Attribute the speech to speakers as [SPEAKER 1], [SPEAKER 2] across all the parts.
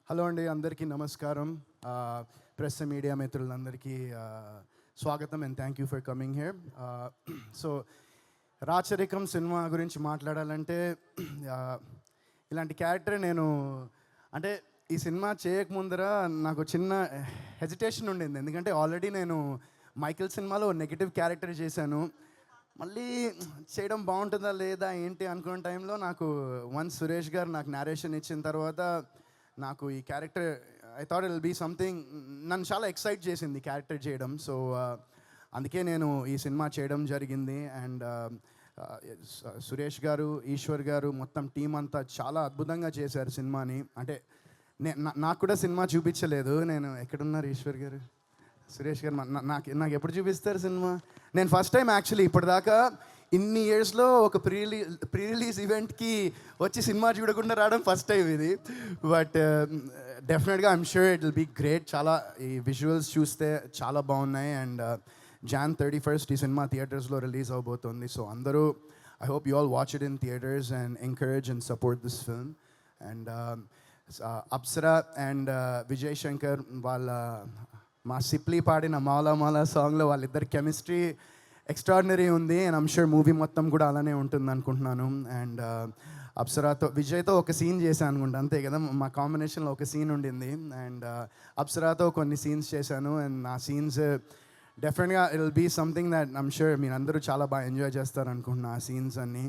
[SPEAKER 1] Hello అండి, అందరికీ నమస్కారం. ప్రెస్ మీడియా మిత్రులందరికీ స్వాగతం and thank you for coming here. So Racharikam cinema గురించి మాట్లాడాలంటే ఇలాంటి క్యారెక్టర్ నేను అంటే ఈ సినిమా చేయకముందర నాకు చిన్న హెజిటేషన్ ఉండింది. ఎందుకంటే ఆల్రెడీ నేను మైకిల్ సినిమాలో నెగిటివ్ క్యారెక్టర్ చేశాను. మళ్ళీ చేయడం బాగుంటుందా లేదా ఏంటి అనుకున్న టైంలో నాకు సురేష్ గారు నాకు నేరేషన్ ఇచ్చిన తర్వాత నాకు ఈ character I thought it will be something నన్ను చాలా ఎక్సైట్ చేసింది క్యారెక్టర్ చేయడం. సో అందుకే నేను ఈ సినిమా చేయడం జరిగింది. అండ్ సురేష్ గారు, ఈశ్వర్ గారు, మొత్తం టీం అంతా చాలా అద్భుతంగా చేశారు సినిమాని. అంటే నాకు కూడా సినిమా చూపించలేదు. నేను ఎక్కడున్నారు ఈశ్వర్ గారు, సురేష్ గారు? నాకు ఎప్పుడు చూపిస్తారు సినిమా? నేను ఫస్ట్ టైం యాక్చువల్లీ ఇప్పటిదాకా ఇన్ని ఇయర్స్లో ఒక ప్రీ రిలీజ్ ఈవెంట్కి వచ్చి సినిమా చూడకుండా రావడం ఫస్ట్ టైం ఇది. బట్ డెఫినెట్గా I'm sure it will be great. చాలా ఈ విజువల్స్ చూస్తే చాలా బాగున్నాయి. అండ్ Jan 31st ఈ సినిమా థియేటర్స్లో రిలీజ్ అవబోతుంది. సో అందరూ I hope you all watch it in theatres and encourage and support this film. And Apsara and Vijay Shankar వాళ్ళ మా సిప్లీ పాడిన మాలా మాలా సాంగ్లో వాళ్ళిద్దరి కెమిస్ట్రీ ఎక్స్ట్రాడినరీ ఉంది. అండ్ ఐమ్ షూర్ మూవీ మొత్తం కూడా అలానే ఉంటుంది అనుకుంటున్నాను. అండ్ అప్సరాతో, విజయ్తో ఒక సీన్ చేశాను అనుకుంటా, అంతే కదా, మా కాంబినేషన్లో ఒక సీన్ ఉండింది. అండ్ అప్సరాతో కొన్ని సీన్స్ చేశాను. అండ్ ఆ సీన్స్ డెఫినెట్గా it will be something that I'm sure మీరు అందరూ చాలా బాగా ఎంజాయ్ చేస్తారు అనుకుంటున్నా ఆ సీన్స్ అన్నీ.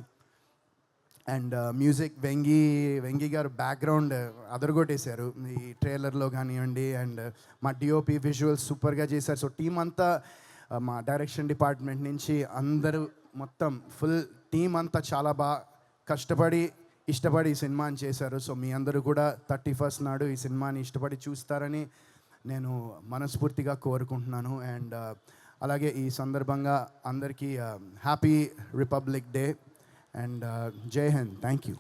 [SPEAKER 1] అండ్ మ్యూజిక్ వెంగి గారు బ్యాక్గ్రౌండ్ అదరగొట్టేశారు ఈ ట్రైలర్లో కానివ్వండి. అండ్ మా డిఓపి విజువల్స్ సూపర్గా చేశారు. సో టీం అంతా, మా డైరెక్షన్ డిపార్ట్మెంట్ నుంచి అందరూ మొత్తం ఫుల్ టీం అంతా చాలా బాగా కష్టపడి ఇష్టపడి ఈ సినిమాని చేశారు. సో మీ అందరూ కూడా 31st నాడు ఈ సినిమాని ఇష్టపడి చూస్తారని నేను మనస్ఫూర్తిగా కోరుకుంటున్నాను. అండ్ అలాగే ఈ సందర్భంగా అందరికీ హ్యాపీ రిపబ్లిక్ డే అండ్ జై హింద్. Thank you.